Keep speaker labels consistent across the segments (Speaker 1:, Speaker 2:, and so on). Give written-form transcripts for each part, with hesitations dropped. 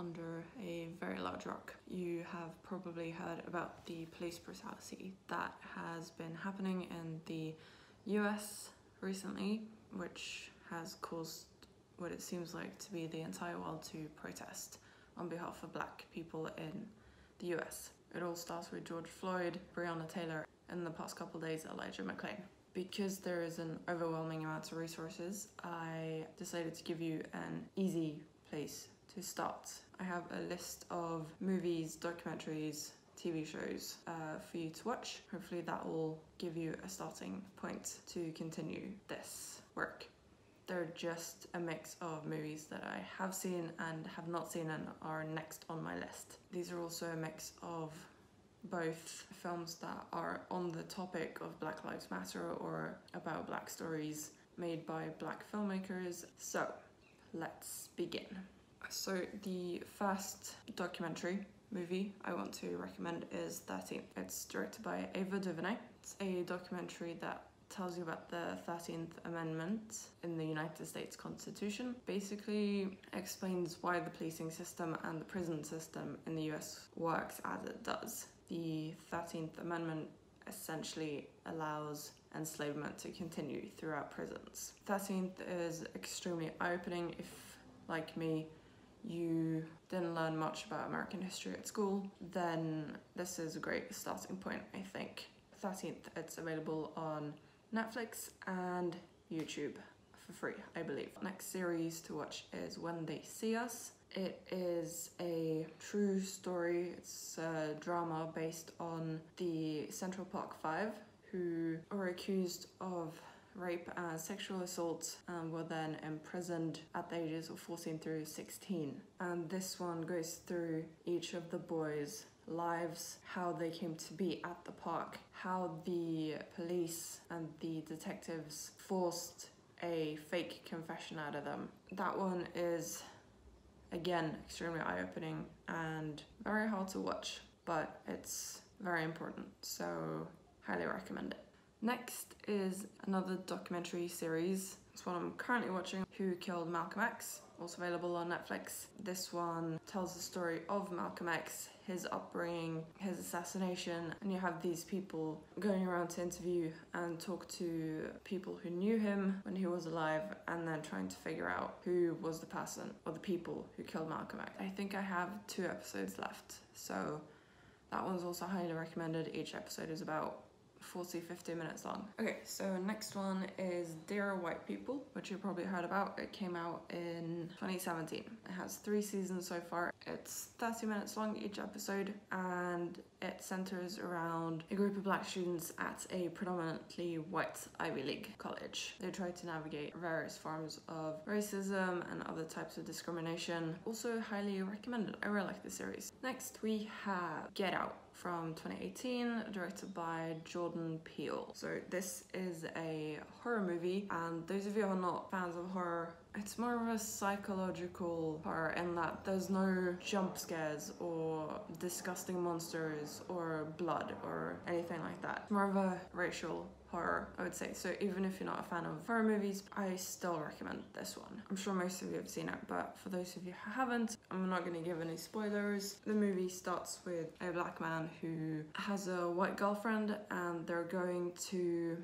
Speaker 1: under a very large rock. You have probably heard about the police brutality that has been happening in the US recently, which has caused what it seems like to be the entire world to protest on behalf of black people in the US. It all starts with George Floyd, Breonna Taylor, and in the past couple of days, Elijah McClain. Because there is an overwhelming amount of resources, I decided to give you an easy place to start. I have a list of movies, documentaries, TV shows for you to watch. Hopefully that will give you a starting point to continue this work. They're just a mix of movies that I have seen and have not seen and are next on my list. These are also a mix of both films that are on the topic of Black Lives Matter or about black stories made by black filmmakers. So let's begin. So the first documentary movie I want to recommend is 13th. It's directed by Ava DuVernay. It's a documentary that tells you about the 13th Amendment in the United States Constitution. Basically explains why the policing system and the prison system in the US works as it does. The 13th Amendment essentially allows enslavement to continue throughout prisons. 13th is extremely eye-opening. If, like me, you didn't learn much about American history at school, then this is a great starting point, I think. 13th, it's available on Netflix and YouTube for free, I believe. Next series to watch is When They See Us. It is a true story. It's a drama based on the Central Park Five, who were accused of rape and sexual assault and were then imprisoned at the ages of 14 through 16. And this one goes through each of the boys' lives, how they came to be at the park, how the police and the detectives forced a fake confession out of them. That one is, again, extremely eye-opening and very hard to watch, but it's very important, so highly recommend it. Next is another documentary series. It's one I'm currently watching, Who Killed Malcolm X, also available on Netflix. This one tells the story of Malcolm X, his upbringing, his assassination, and you have these people going around to interview and talk to people who knew him when he was alive, and then trying to figure out who was the person or the people who killed Malcolm X. I think I have 2 episodes left, so that one's also highly recommended. Each episode is about 40-50 minutes long. Okay, so next one is Dear White People, which you probably heard about. It came out in 2017. It has 3 seasons so far. It's 30 minutes long each episode, and it centers around a group of black students at a predominantly white Ivy League college. They try to navigate various forms of racism and other types of discrimination. Also highly recommended. I really like the series. Next we have Get Out from 2018, directed by Jordan Peele. So this is a horror movie, and those of you who are not fans of horror, it's more of a psychological horror in that there's no jump scares or disgusting monsters or blood or anything like that. It's more of a racial horror, I would say. So even if you're not a fan of horror movies, I still recommend this one. I'm sure most of you have seen it, but for those of you who haven't, I'm not going to give any spoilers. The movie starts with a black man who has a white girlfriend, and they're going to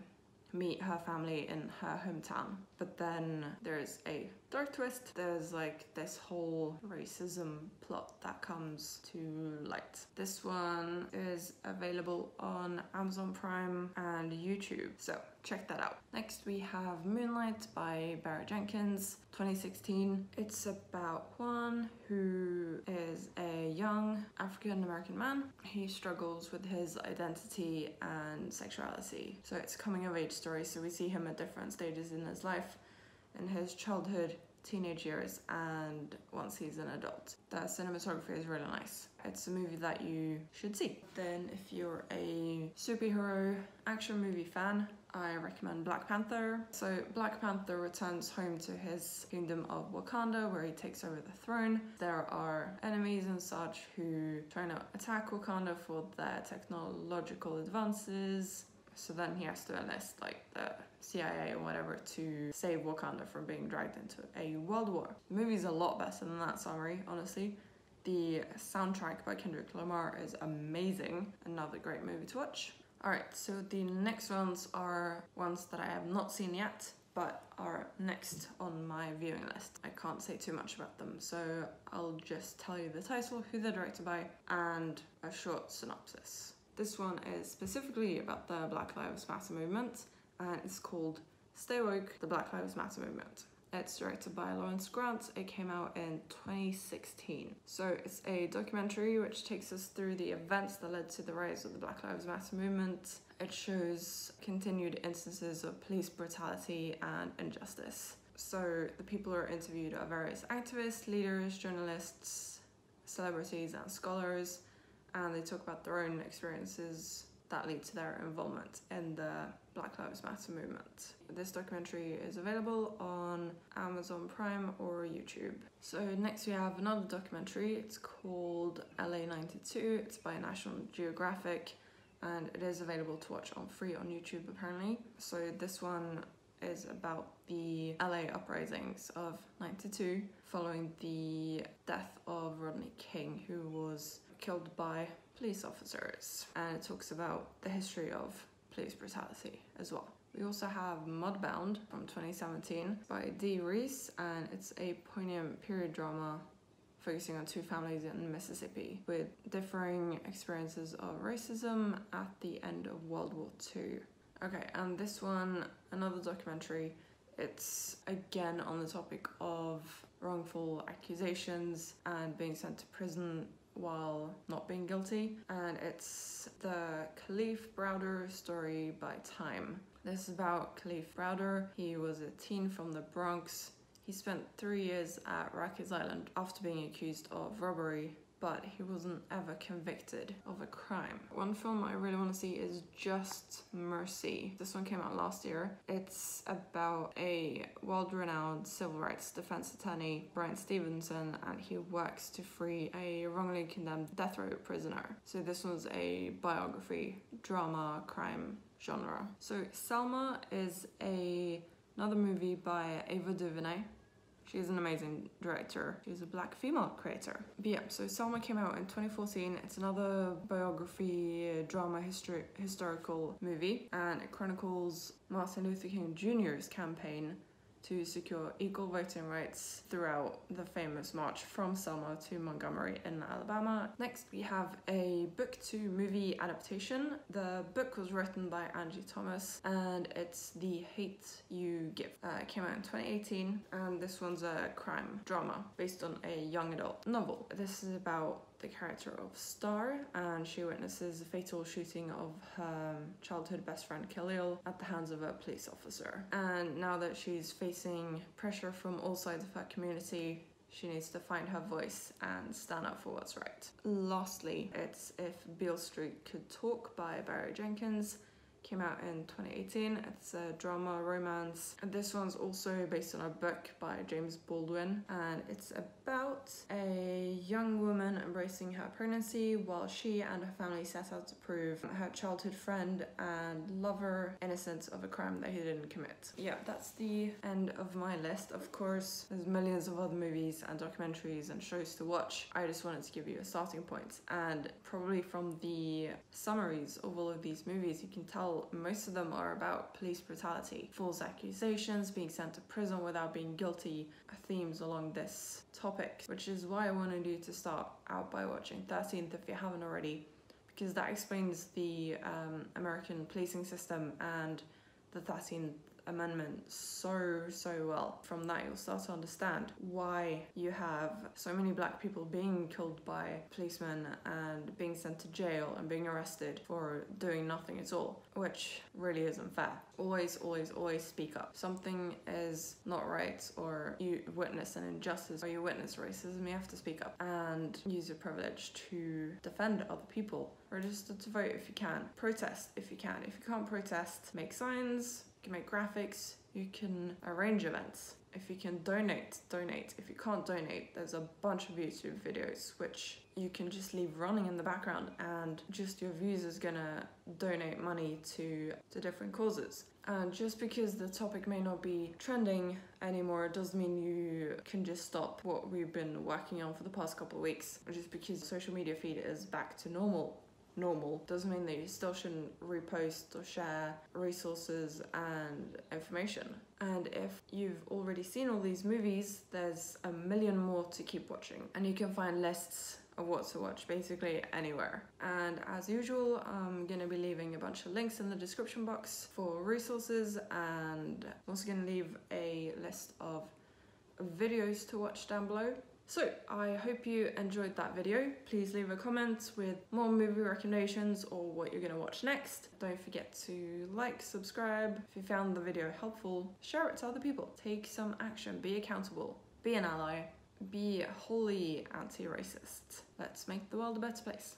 Speaker 1: meet her family in her hometown. But then there's a dark twist. There's like this whole racism plot that comes to light. This one is available on Amazon Prime and YouTube, so check that out. Next we have Moonlight by Barrett Jenkins, 2016. It's about Juan, who is a young African-American man. He struggles with his identity and sexuality. So it's a coming-of-age story, so we see him at different stages in his life, in his childhood, teenage years, and once he's an adult. The cinematography is really nice. It's a movie that you should see. Then if you're a superhero action movie fan, I recommend Black Panther. So Black Panther returns home to his kingdom of Wakanda, where he takes over the throne. There are enemies and such who try to attack Wakanda for their technological advances. So then he has to enlist like the CIA or whatever to save Wakanda from being dragged into a world war. The movie's a lot better than that summary, honestly. The soundtrack by Kendrick Lamar is amazing. Another great movie to watch. Alright, so the next ones are ones that I have not seen yet, but are next on my viewing list. I can't say too much about them, so I'll just tell you the title, who they're directed by, and a short synopsis. This one is specifically about the Black Lives Matter movement, and it's called Stay Woke, the Black Lives Matter Movement. It's directed by Lawrence Grant. It came out in 2016. So it's a documentary which takes us through the events that led to the rise of the Black Lives Matter movement. It shows continued instances of police brutality and injustice. So the people who are interviewed are various activists, leaders, journalists, celebrities and scholars, and they talk about their own experiences that lead to their involvement in the Black Lives Matter movement. This documentary is available on Amazon Prime or YouTube. So next we have another documentary. It's called LA 92. It's by National Geographic, and it is available to watch on free on YouTube apparently. So this one is about the LA uprisings of 92 following the death of Rodney King, who was killed by police officers, and it talks about the history of police brutality as well. We also have Mudbound from 2017 by Dee Reese, and it's a poignant period drama focusing on two families in Mississippi with differing experiences of racism at the end of World War II. Okay, and this one, another documentary, it's again on the topic of wrongful accusations and being sent to prison while not being guilty, and it's the Khalif Browder story by Time. This is about Khalif Browder. He was a teen from the Bronx. He spent 3 years at Rikers Island after being accused of robbery, but he wasn't ever convicted of a crime. One film I really want to see is Just Mercy. This one came out last year. It's about a world-renowned civil rights defense attorney, Brian Stevenson, and he works to free a wrongly condemned death row prisoner. So this was a biography, drama, crime genre. So Selma is another movie by Ava DuVernay. She's an amazing director. She's a black female creator. But yeah, so Selma came out in 2014. It's another biography, drama, historical movie, and it chronicles Martin Luther King Jr.'s campaign to secure equal voting rights throughout the famous march from Selma to Montgomery in Alabama. Next, we have a book to movie adaptation. The book was written by Angie Thomas, and it's The Hate U Give. It came out in 2018, and this one's a crime drama based on a young adult novel. This is about the character of Star, and she witnesses a fatal shooting of her childhood best friend Khalil at the hands of a police officer. And now that she's facing pressure from all sides of her community, she needs to find her voice and stand up for what's right. Lastly, it's If Beale Street Could Talk by Barry Jenkins. Came out in 2018. It's a drama romance, and this one's also based on a book by James Baldwin, and it's about a young woman embracing her pregnancy while she and her family set out to prove her childhood friend and lover innocent of a crime that he didn't commit. Yeah, that's the end of my list. Of course, there's millions of other movies and documentaries and shows to watch. I just wanted to give you a starting point, and probably from the summaries of all of these movies you can tell most of them are about police brutality, false accusations, being sent to prison without being guilty, themes along this topic, which is why I wanted you to start out by watching 13th if you haven't already, because that explains the American policing system and the 13th Amendment so well. From that you'll start to understand why you have so many black people being killed by policemen and being sent to jail and being arrested for doing nothing at all, which really isn't fair. Always speak up. Something is not right, or you witness an injustice, or you witness racism, you have to speak up and use your privilege to defend other people. Register to vote if you can. Protest if you can. If you can't protest, make signs, you can make graphics, you can arrange events. If you can donate. If you can't donate, there's a bunch of YouTube videos which you can just leave running in the background, and just your views is gonna donate money to different causes. And just because the topic may not be trending anymore doesn't mean you can just stop what we've been working on for the past couple of weeks. Just because the social media feed is back to normal doesn't mean that you still shouldn't repost or share resources and information. And if you've already seen all these movies, there's a million more to keep watching, and you can find lists of what to watch basically anywhere. And as usual, I'm gonna be leaving a bunch of links in the description box for resources, and I'm also gonna leave a list of videos to watch down below. So I hope you enjoyed that video. Please leave a comment with more movie recommendations or what you're gonna watch next. Don't forget to like, subscribe. If you found the video helpful, share it to other people. Take some action, be accountable, be an ally, be wholly anti-racist. Let's make the world a better place.